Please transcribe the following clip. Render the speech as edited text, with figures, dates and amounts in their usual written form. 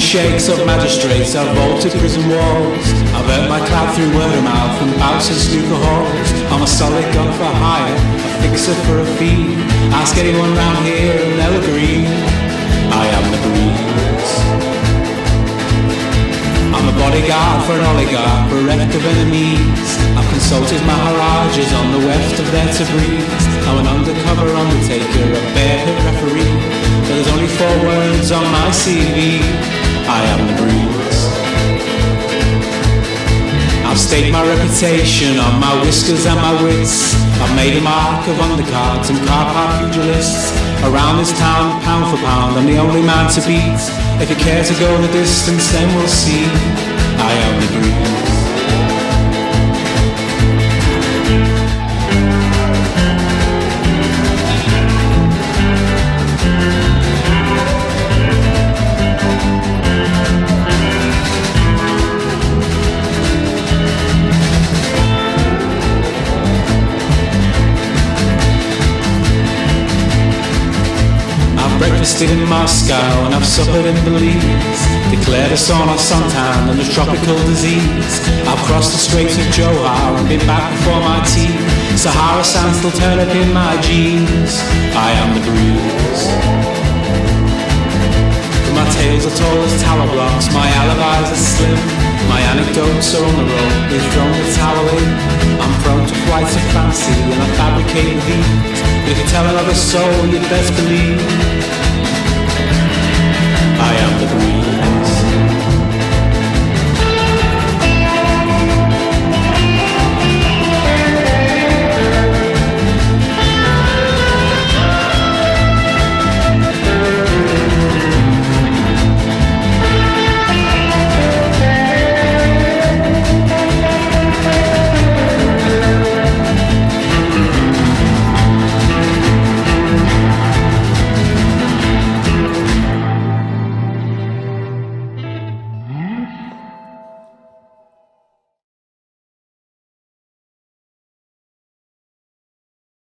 shakes up magistrates, I've vaulted prison walls, I've earned my clout through word of mouth and bouts in snooker halls. I'm a solid gun for hire, a fixer for a fee. Ask anyone round here and they'll agree, I am the breeze. I'm a bodyguard for an oligarch, bereft of enemies. I've consulted maharajas on the weft of their Tabriz. I'm an undercover undertaker, a bare-hit referee. But there's only 4 words on my CV, I am the breeze. I've staked my reputation on my whiskers and my wits. I've made a mark of undercards and car park pugilists. Around this town, pound for pound, I'm the only man to beat. If you care to go the distance, then we'll see, I am the breeze. Breakfasted in Moscow and I've suppered in Belize. Declared a son of suntan and a tropical disease. I've crossed the Straits of Johar and been back before my tea. Sahara sand still turn up in my jeans, I am the breeze. My tails are tall as tower blocks, my alibis are slim. My anecdotes are on the road, they've thrown the towel in. I'm prone to flights of fancy and I fabricate these. If you tell another soul, you'd best believe I am the breeze.